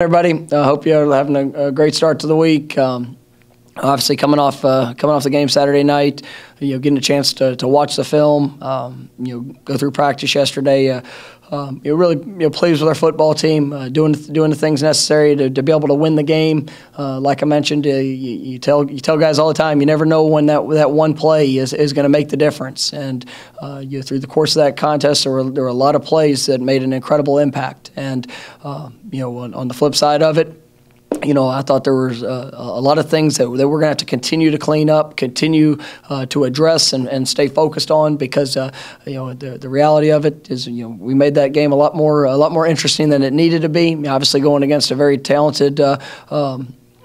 Everybody, I hope you're having a great start to the week. Obviously, coming off the game Saturday night, getting a chance to watch the film, go through practice yesterday. You're really pleased with our football team, doing the things necessary to be able to win the game. Like I mentioned, you tell guys all the time, you never know when that one play is going to make the difference. And through the course of that contest, there were a lot of plays that made an incredible impact. And on the flip side of it, I thought there was a lot of things that we're going to have to continue to clean up, continue to address, and stay focused on, because the reality of it is we made that game a lot more interesting than it needed to be. Obviously, going against a very talented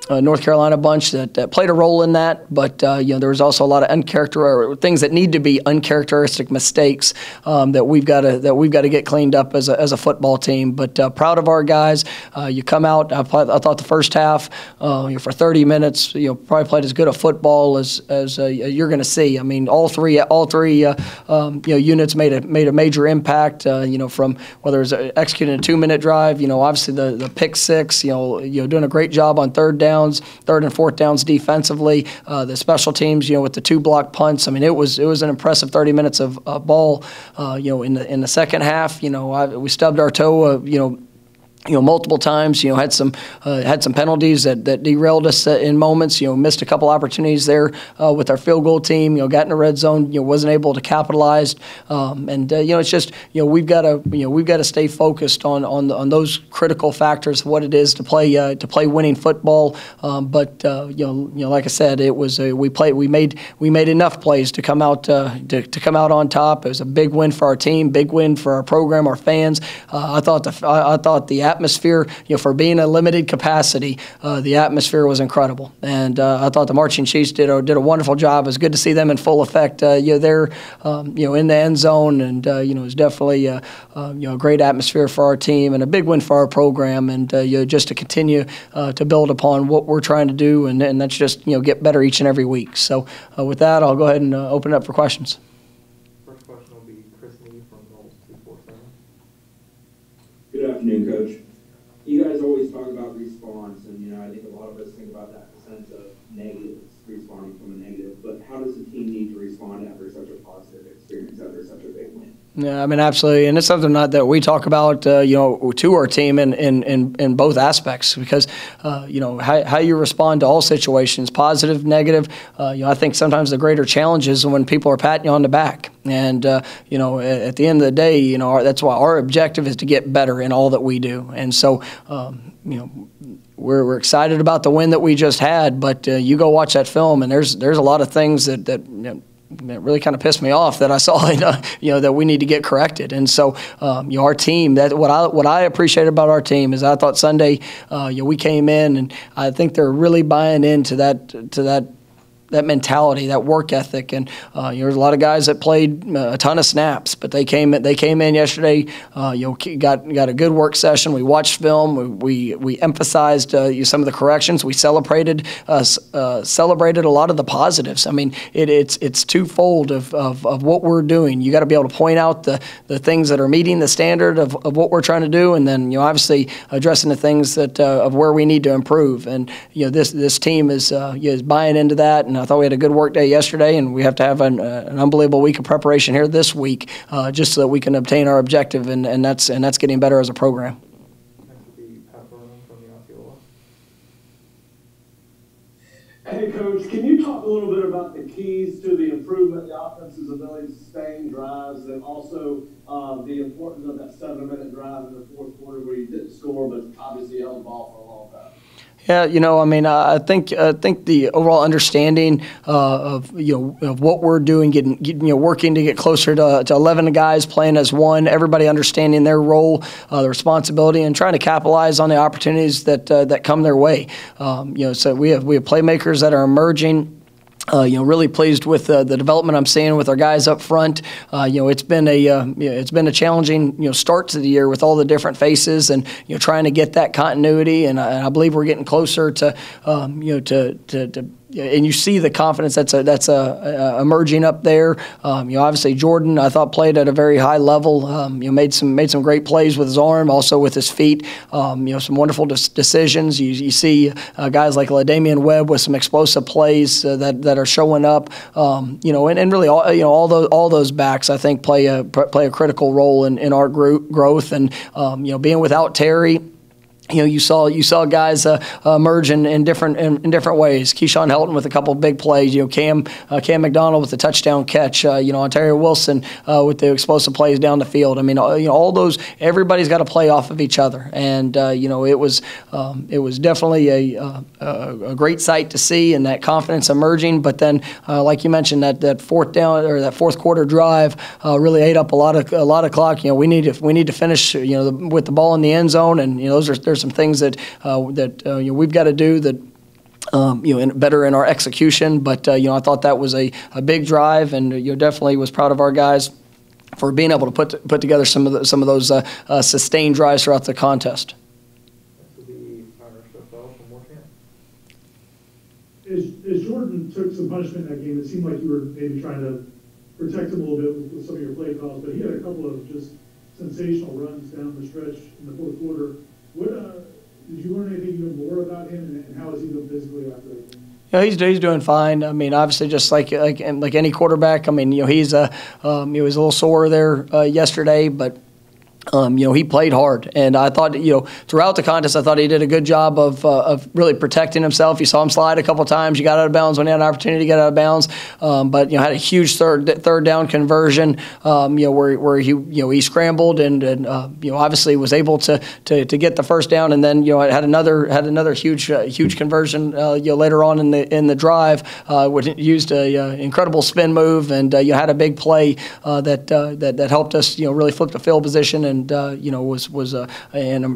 North Carolina bunch that played a role in that, but there was also a lot of things that need to be uncharacteristic mistakes that we've got to get cleaned up as a football team. But proud of our guys. You come out. I thought the first half, for 30 minutes, probably played as good a football as you're going to see. I mean, all three units made a major impact. From whether it was executing a 2-minute drive, obviously the pick six, doing a great job on third and fourth downs defensively. The special teams, with the 2 block punts. I mean, it was an impressive 30 minutes of ball. In the second half, we stubbed our toe. Multiple times, had some penalties that derailed us in moments. Missed a couple opportunities there with our field goal team. Got in the red zone. Wasn't able to capitalize. It's just we've got to stay focused on those critical factors of what it is to play winning football. But like I said, it was we made enough plays to come out on top. It was a big win for our team, big win for our program, our fans. I thought the atmosphere, for being a limited capacity, the atmosphere was incredible, and I thought the Marching Chiefs did a wonderful job. It was good to see them in full effect. They're in the end zone, and it was definitely a great atmosphere for our team and a big win for our program, and just to continue to build upon what we're trying to do, and that's just get better each and every week. So with that, I'll go ahead and open it up for questions. Good afternoon, Coach. You guys always talk about response, and I think a lot of us think about that in the sense of negatives, responding from a negative. But how does the team need to respond after such a positive experience, after such a big win? Yeah, I mean, absolutely, and it's something that we talk about, to our team in both aspects, because how you respond to all situations, positive, negative. I think sometimes the greater challenge is when people are patting you on the back, and at the end of the day, that's why our objective is to get better in all that we do, and so we're excited about the win that we just had, but you go watch that film, and there's a lot of things that really kind of pissed me off that I saw, that we need to get corrected. And so, our team, what I appreciate about our team is I thought Sunday, we came in, and I think they're really buying into that mentality, that work ethic, and there's a lot of guys that played a ton of snaps, but they came in yesterday. Got a good work session. We watched film. We emphasized some of the corrections. We celebrated a lot of the positives. I mean, it's twofold of what we're doing. You got to be able to point out the things that are meeting the standard of what we're trying to do, and then obviously addressing the things that of where we need to improve. And this team is buying into that. And I thought we had a good work day yesterday, and we have to have an unbelievable week of preparation here this week, just so that we can obtain our objective, and that's getting better as a program. Hey, Coach, can you talk a little bit about the keys to the improvement, the offense's ability to sustain drives, and also the importance of that 7-minute drive in the fourth quarter where you didn't score, but obviously held the ball for a long time? Yeah, I think the overall understanding of what we're doing, working to get closer to 11 guys playing as one, everybody understanding their role, the responsibility, and trying to capitalize on the opportunities that come their way. So we have playmakers that are emerging. Really pleased with the development I'm seeing with our guys up front. It's been a challenging start to the year with all the different faces, and trying to get that continuity. And I believe we're getting closer to and you see the confidence that's emerging up there. Obviously Jordan, I thought, played at a very high level. Made some great plays with his arm, also with his feet. Some wonderful decisions. You see guys like LaDamian Webb with some explosive plays that are showing up. And really all those backs, I think, play a critical role in our growth. And being without Terry, you saw guys emerge in different ways. Keyshawn Helton with a couple of big plays. Cam McDonald with the touchdown catch. Ontario Wilson with the explosive plays down the field. I mean, all those. Everybody's got to play off of each other, and it was definitely a great sight to see, and that confidence emerging. But then, like you mentioned, that fourth down or that fourth quarter drive really ate up a lot of clock. We need to finish with the ball in the end zone, and there's some things that we've got to do that better in our execution. But I thought that was a big drive, and definitely was proud of our guys for being able to put together some of those sustained drives throughout the contest. As Jordan took some punishment in that game, it seemed like you were maybe trying to protect him a little bit with some of your play calls, but he had a couple of just sensational runs down the stretch in the fourth quarter. Did you learn anything even more about him, and how is he doing physically after that game? He's doing fine. I mean, obviously, just like any quarterback. I mean, he was a little sore there yesterday, but he played hard, and I thought throughout the contest, I thought he did a good job of really protecting himself. You saw him slide a couple times. He got out of bounds when he had an opportunity to get out of bounds, but had a huge third down conversion. Where he scrambled and obviously was able to get the first down, and then had another huge conversion later on in the drive. Used a incredible spin move, and had a big play that helped us really flip the field position. And was an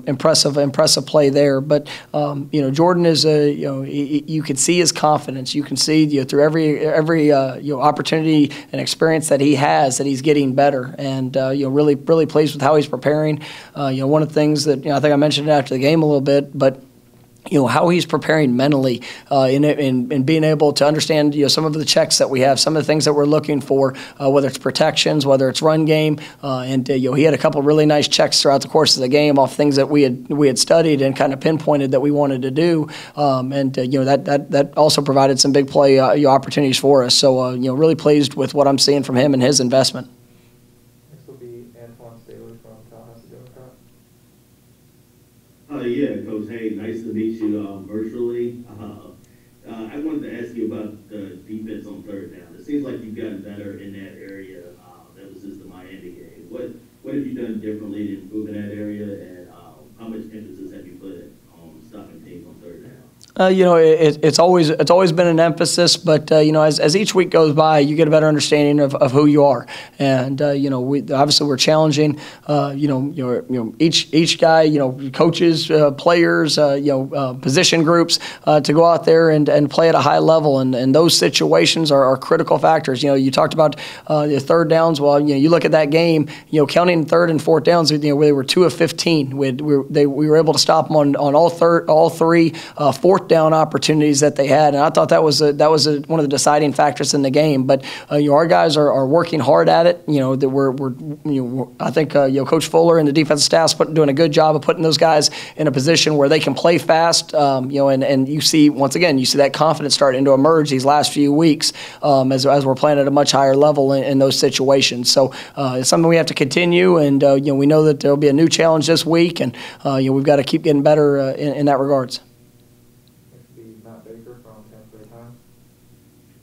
impressive play there. But Jordan is you can see his confidence. You can see through every opportunity and experience that he has that he's getting better, and really pleased with how he's preparing. One of the things that I think I mentioned it after the game a little bit, but how he's preparing mentally in being able to understand some of the checks that we have, some of the things that we're looking for, whether it's protections, whether it's run game, and he had a couple of really nice checks throughout the course of the game off things that we had studied and kind of pinpointed that we wanted to do, that also provided some big play opportunities for us. So really pleased with what I'm seeing from him and his investment. Yeah, Coach. Hey, nice to meet you virtually. I wanted to ask you about the defense on third down. It seems like you've gotten better in that area. That was just the Miami game. What have you done differently to improve in that area, and how much emphasis have you put on stopping teams on third down? It's always been an emphasis, but as each week goes by, you get a better understanding of who you are, and we're challenging each guy, coaches, players, position groups to go out there and play at a high level, and those situations are critical factors. You talked about the third downs. Well, you look at that game, counting third and fourth downs, they were 2 of 15. We were able to stop them on all three fourth down opportunities that they had, and I thought that was one of the deciding factors in the game. But our guys are working hard at it. I think Coach Fuller and the defensive staff's doing a good job of putting those guys in a position where they can play fast. And you see that confidence starting to emerge these last few weeks as we're playing at a much higher level in those situations. So it's something we have to continue, and we know that there'll be a new challenge this week, and we've got to keep getting better in that regards.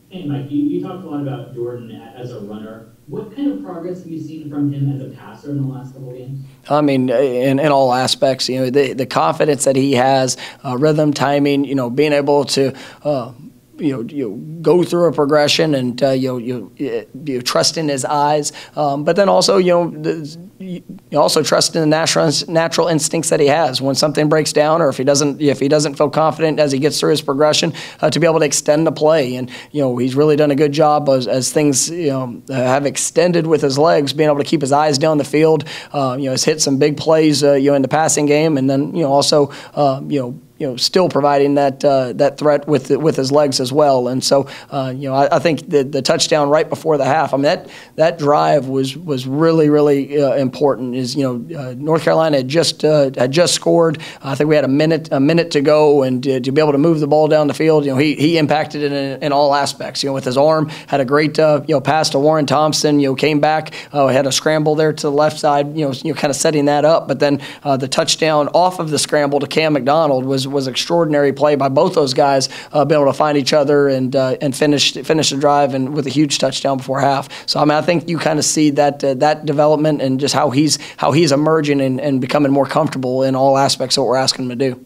Hey, Mike, you talked a lot about Jordan as a runner. What kind of progress have you seen from him as a passer in the last couple of games? I mean, in all aspects, the confidence that he has, rhythm, timing, being able to go through a progression and you trust in his eyes, but then also you also trust in the natural instincts that he has when something breaks down, or if he doesn't feel confident as he gets through his progression, to be able to extend the play. And he's really done a good job as things have extended with his legs, being able to keep his eyes down the field. Has hit some big plays in the passing game, and then also still providing that threat with his legs as well. And so, I think the touchdown right before the half, I mean, that drive was really, really important. North Carolina had just scored. I think we had a minute to go, and to be able to move the ball down the field, he impacted it in all aspects. With his arm, had a great pass to Warren Thompson. Came back, had a scramble there to the left side. Kind of setting that up. But then the touchdown off of the scramble to Cam McDonald was extraordinary play by both those guys, being able to find each other and finish the drive and with a huge touchdown before half. So I think you kind of see that development and just how he's emerging and becoming more comfortable in all aspects of what we're asking him to do.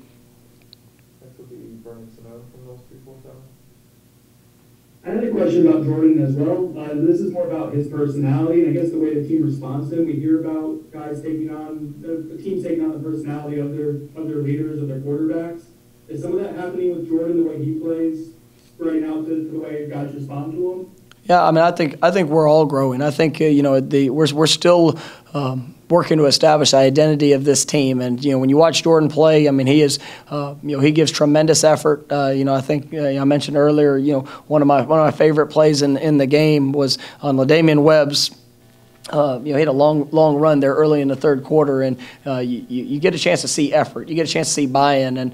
I had a question about Jordan as well. This is more about his personality and I guess the way the team responds to him. We hear about guys taking on the teams taking on the personality of their leaders, of their quarterbacks. Is some of that happening with Jordan, the way he plays, spreading out to the way guys respond to him? Yeah, I think we're all growing. I think we're still working to establish the identity of this team. And when you watch Jordan play, I mean, he is he gives tremendous effort. I think I mentioned earlier, one of my favorite plays in the game was on LaDamian Webb's. He had a long run there early in the third quarter, and you get a chance to see effort. You get a chance to see buy-in, and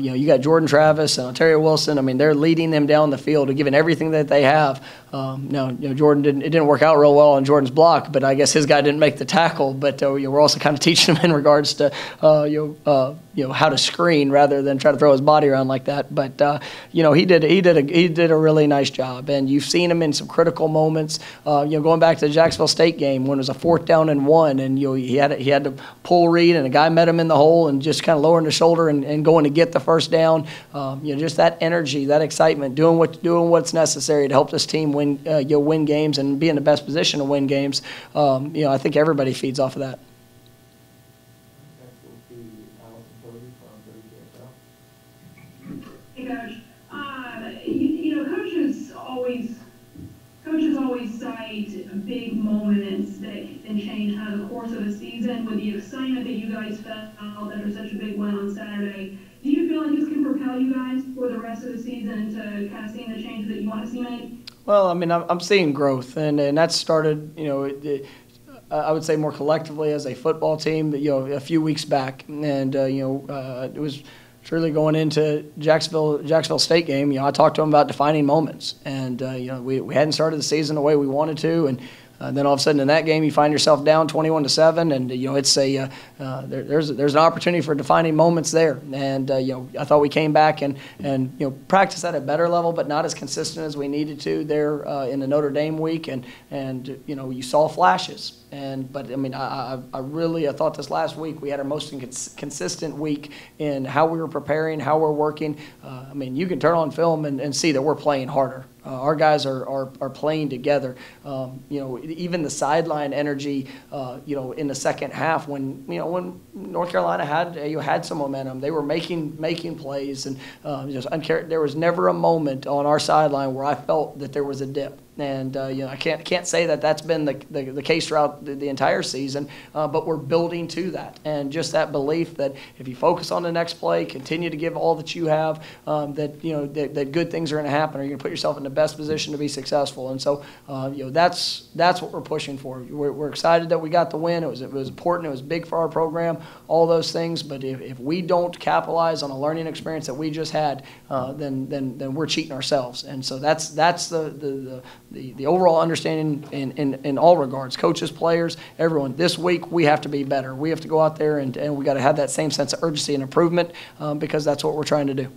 you got Jordan Travis and Ontario Wilson. I mean, they're leading them down the field and giving everything that they have. Now, Jordan didn't work out real well on Jordan's block, but I guess his guy didn't make the tackle. But we're also kind of teaching him in regards to how to screen rather than try to throw his body around like that. But he did a really nice job, and you've seen him in some critical moments. Going back to the Jacksonville State game when it was a 4th down and 1, and he had to pull read, and a guy met him in the hole, and just kind of lowering the shoulder and going to get the first down. Just that energy, that excitement, doing what's necessary to help this team win games and be in the best position to win games. I think everybody feeds off of that. Hey, Coach. Coaches always cite big moments that can change kind of the course of a season. With the excitement that you guys felt after such a big win on Saturday, do you feel like this can propel you guys for the rest of the season to kind of seeing the changes that you want to see made? Well, I mean, I'm seeing growth, and that started, I would say more collectively as a football team, a few weeks back, and it was truly going into Jacksonville State game. I talked to them about defining moments, and we hadn't started the season the way we wanted to, and then all of a sudden in that game you find yourself down 21-7, and it's there's an opportunity for defining moments there, and I thought we came back and practiced at a better level, but not as consistent as we needed to there in the Notre Dame week, and you saw flashes. But I mean, I thought this last week we had our most consistent week in how we were preparing, how we're working. I mean, you can turn on film and see that we're playing harder. Our guys are playing together. Even the sideline energy, in the second half when North Carolina had some momentum, they were making plays, and there was never a moment on our sideline where I felt that there was a dip. And I can't say that that's been the case throughout the entire season, but we're building to that, and just that belief that if you focus on the next play, continue to give all that you have, that good things are going to happen, or you're going to put yourself in the best position to be successful. And so that's what we're pushing for. We're excited that we got the win. It was important. It was big for our program. All those things. But if we don't capitalize on a learning experience that we just had, then we're cheating ourselves. And so that's the overall understanding in all regards, coaches, players, everyone. This week we have to be better. We have to go out there and we got to have that same sense of urgency and improvement, because that's what we're trying to do.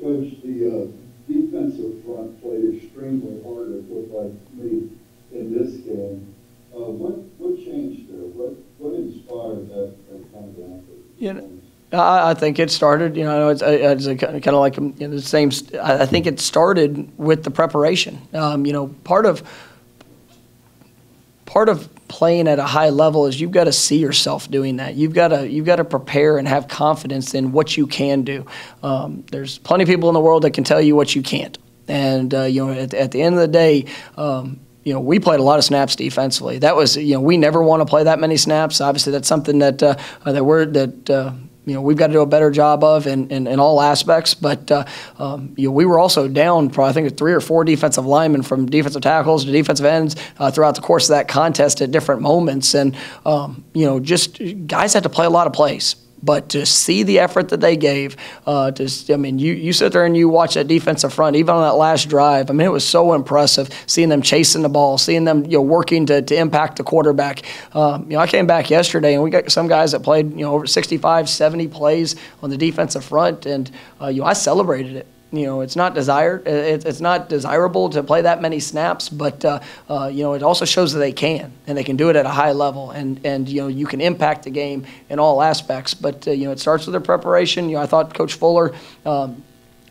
Coach, the defensive front played extremely hard, it looked like to me, in this game. What changed there? What inspired that kind of effort? I think it started, it's kind of like the same. I think it started with the preparation. Part of playing at a high level is you've got to see yourself doing that. You've got to prepare and have confidence in what you can do. There's plenty of people in the world that can tell you what you can't. And at the end of the day, we played a lot of snaps defensively. That was, we never want to play that many snaps. Obviously, that's something that we've got to do a better job of in all aspects. But we were also down probably, I think, 3 or 4 defensive linemen from defensive tackles to defensive ends throughout the course of that contest at different moments. And just guys had to play a lot of plays. But to see the effort that they gave, you sit there and you watch that defensive front, even on that last drive. I mean, it was so impressive seeing them chasing the ball, seeing them working to impact the quarterback. I came back yesterday and we got some guys that played over 65, 70 plays on the defensive front, and I celebrated it. It's not desired. It's not desirable to play that many snaps, but it also shows that they can, and they can do it at a high level, and you can impact the game in all aspects. But it starts with their preparation. I thought Coach Fuller.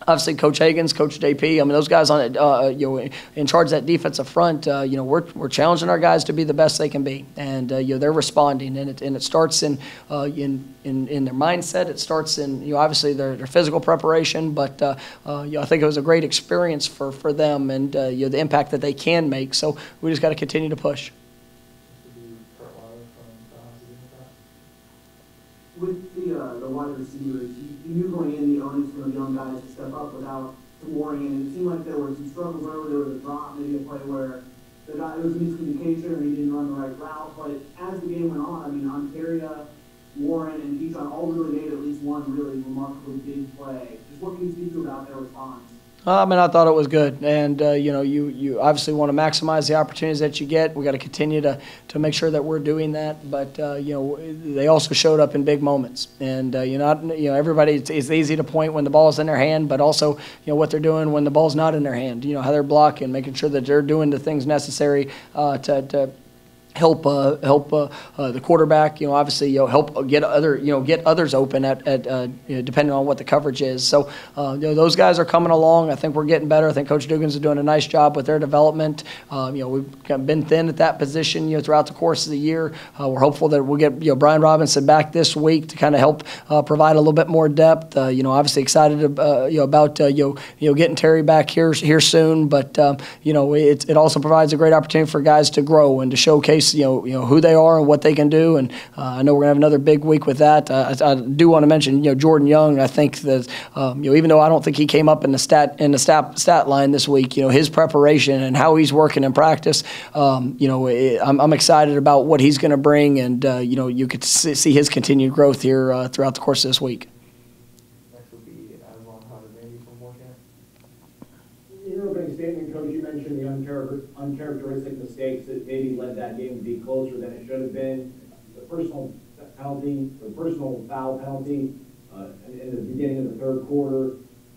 Obviously, Coach Hagens, Coach JP. I mean, those guys on in charge of that defensive front. We're challenging our guys to be the best they can be, and they're responding. And it starts in their mindset. It starts in obviously their physical preparation. But I think it was a great experience for them, and the impact that they can make. So we just got to continue to push. With the wide receivers, you knew going in the onus for the young guys to step up without worrying, and it seemed like there were some struggles early. There was a drop, maybe a play where the guy, it was miscommunication or he didn't run the right route. But as the game went on, I mean, Ontario, Warren, and Keyshawn all really made at least one really remarkably big play. Just what can you speak to about their response? I thought it was good, and you obviously want to maximize the opportunities that you get. We got to continue to make sure that we're doing that, but they also showed up in big moments, and everybody. It's easy to point when the ball's in their hand, but also what they're doing when the ball's not in their hand. How they're blocking, making sure that they're doing the things necessary to help the quarterback, obviously, help get others open at depending on what the coverage is. So, those guys are coming along. I think we're getting better. I think Coach Dugans is doing a nice job with their development. We've been thin at that position, throughout the course of the year. We're hopeful that we'll get, Brian Robinson back this week to kind of help provide a little bit more depth. Obviously excited about getting Terry back here soon, but it also provides a great opportunity for guys to grow and to showcase who they are and what they can do, and I know we're gonna have another big week with that. I do want to mention Jordan Young. I think that even though I don't think he came up in the stat line this week, his preparation and how he's working in practice, I'm excited about what he's going to bring, and you could see his continued growth here throughout the course of this week. In your opening statement, Coach, you mentioned the uncharacteristic mistakes that maybe led that game to be closer than it should have been. The personal foul penalty in the beginning of the third quarter.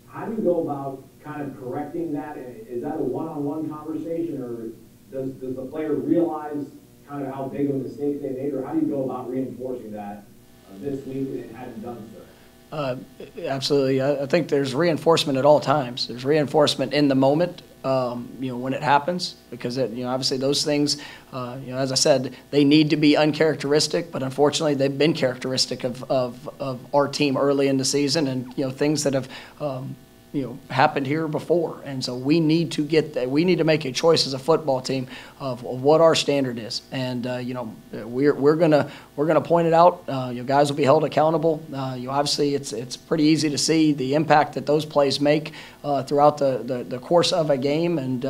How do you go about kind of correcting that? Is that a one-on-one conversation, or does the player realize kind of how big of a mistake they made, or how do you go about reinforcing that this week and it hadn't done so? Absolutely. I think there's reinforcement at all times. There's reinforcement in the moment, when it happens, because obviously those things, as I said, they need to be uncharacteristic, but unfortunately they've been characteristic of our team early in the season, and things that have happened here before, and so we need to get that. We need to make a choice as a football team of what our standard is, and we're gonna point it out. Guys will be held accountable. Obviously it's pretty easy to see the impact that those plays make throughout the course of a game, and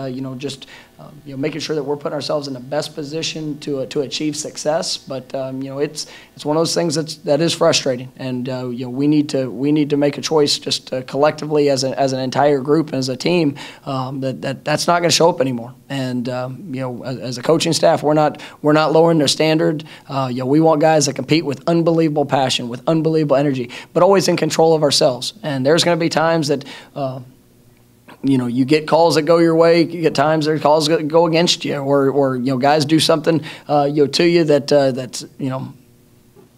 making sure that we're putting ourselves in the best position to achieve success. But it's one of those things that is frustrating, and we need to make a choice just collectively as an entire group and as a team that's not going to show up anymore. And as a coaching staff, we're not lowering their standard. We want guys that compete with unbelievable passion, with unbelievable energy, but always in control of ourselves. And there's going to be times that you get calls that go your way. You get times there are calls that go against you, or guys do something to you that's that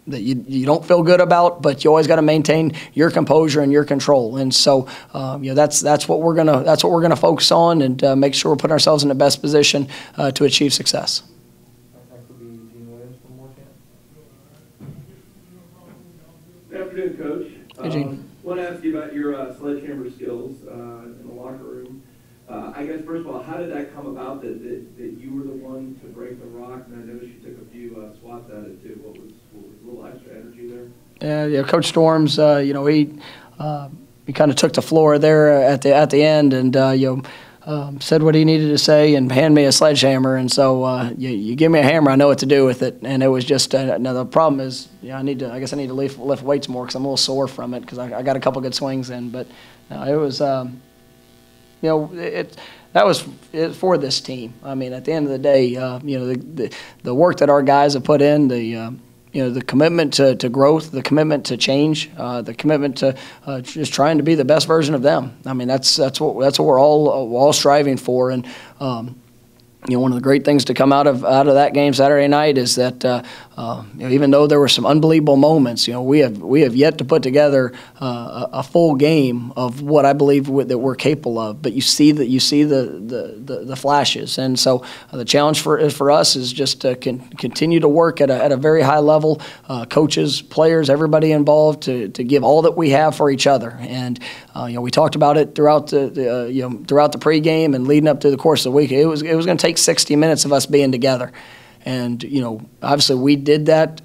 you don't feel good about, but you always got to maintain your composure and your control. And so that's what we're gonna focus on, and make sure we're putting ourselves in the best position to achieve success. Good afternoon, Coach. Hey, Gene. I want to ask you about your sledgehammer skills in the locker room. I guess, first of all, how did that come about that you were the one to break the rock? And I noticed you took a few swats at it, too. What was a little extra energy there? Yeah, Coach Storms, he kind of took the floor there at the end and, said what he needed to say and hand me a sledgehammer. And so you give me a hammer, I know what to do with it. And it was just now the problem is, I guess I need to lift weights more because I'm a little sore from it because I got a couple good swings in. But no, it was that was for this team. I mean, at the end of the day, the work that our guys have put in, the commitment to growth, the commitment to change, the commitment to just trying to be the best version of them. I mean, that's what we're all striving for. And one of the great things to come out of that game Saturday night is that even though there were some unbelievable moments, we have yet to put together a full game of what I believe that we're capable of. But you see the flashes, and so the challenge for us is just to continue to work at a very high level. Coaches, players, everybody involved to give all that we have for each other. And we talked about it throughout the pregame and leading up to the course of the week. It was going to take 60 minutes of us being together. And, obviously we did that,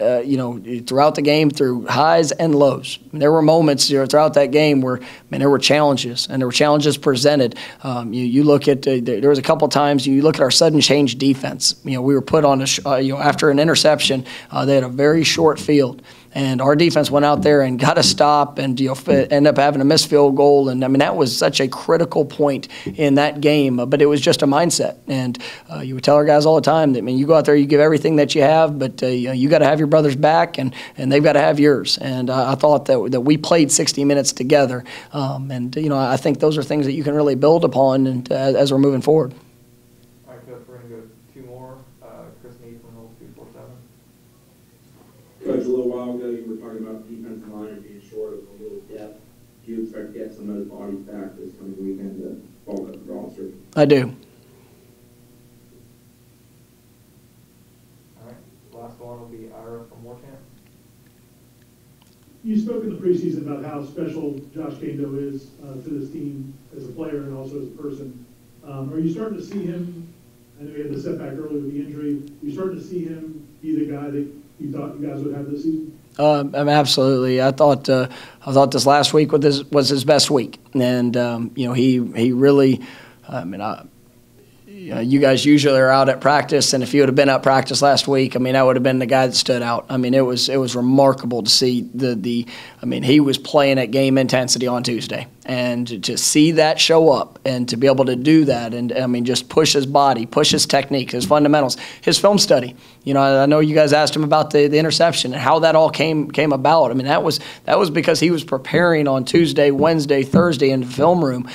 throughout the game through highs and lows. There were moments throughout that game where, there were challenges, and there were challenges presented. You look at, there was a couple times, you look at our sudden change defense. We were put on, after an interception, they had a very short field. And our defense went out there and got a stop and end up having a missed field goal. And, that was such a critical point in that game. But it was just a mindset. And you would tell our guys all the time that, you go out there, you give everything that you have, but you got to have your brother's back, and they've got to have yours. And I thought that we played 60 minutes together. I think those are things that you can really build upon and as we're moving forward. All right, Coach, we're going to go two more. Chris Neat from Norvell 247. Coach, a little while ago you were talking about the defensive line and being short of a little depth. Do you expect to get some of those bodies back this coming weekend to bulk up the roster? I do. All right, last one will be Ira from Warchamp. You spoke in the preseason about how special Josh Kando is to this team as a player and also as a person. Are you starting to see him? I know he had the setback early with the injury. Are you starting to see him be the guy that you thought you guys would have this season? Absolutely. I thought this last week was his best week, and he really. You guys usually are out at practice, and if you would have been at practice last week, that would have been the guy that stood out. It was remarkable to see he was playing at game intensity on Tuesday, and to see that show up and to be able to do that, and just push his body, push his technique, his fundamentals, his film study. I know you guys asked him about the interception and how that all came about. That was because he was preparing on Tuesday, Wednesday, Thursday in the film room,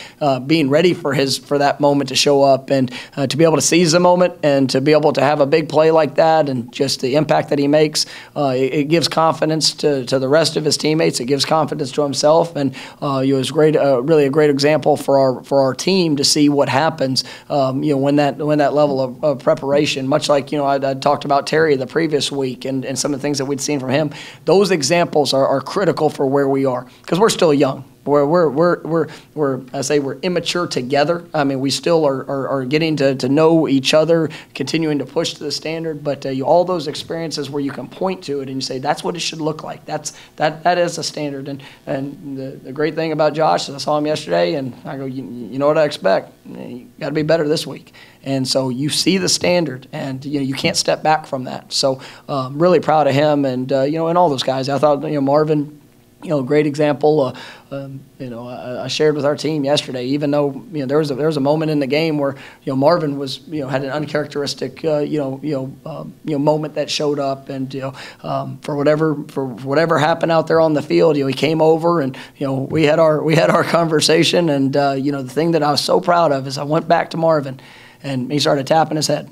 being ready for that moment to show up and to be able to seize the moment and to be able to have a big play like that and just the impact that he makes. It gives confidence to the rest of his teammates. It gives confidence to himself, and it was great, really a great example for our team to see what happens. When that level of preparation, much like I talked about Terry the previous week and some of the things that we'd seen from him. Those examples are critical for where we are because we're still young. We're immature together. We still are getting to know each other, continuing to push to the standard. But all those experiences where you can point to it and you say that's what it should look like. That is a standard. And the great thing about Josh is I saw him yesterday and I go, you know what I expect. You got to be better this week. And so you see the standard, and you can't step back from that. So really proud of him, and and all those guys. I thought Marvin. Great example. I shared with our team yesterday. Even though there was a moment in the game where Marvin had an uncharacteristic moment that showed up, and for whatever happened out there on the field, he came over and we had our conversation, and the thing that I was so proud of is I went back to Marvin, and he started tapping his head,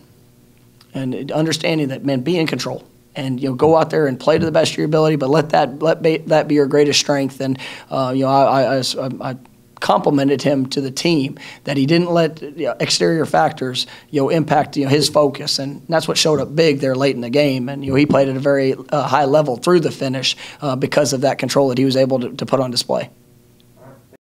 and understanding that be in control. And go out there and play to the best of your ability, but let that be your greatest strength. And I complimented him to the team that he didn't let exterior factors impact his focus, and that's what showed up big there late in the game. And he played at a very high level through the finish because of that control that he was able to put on display.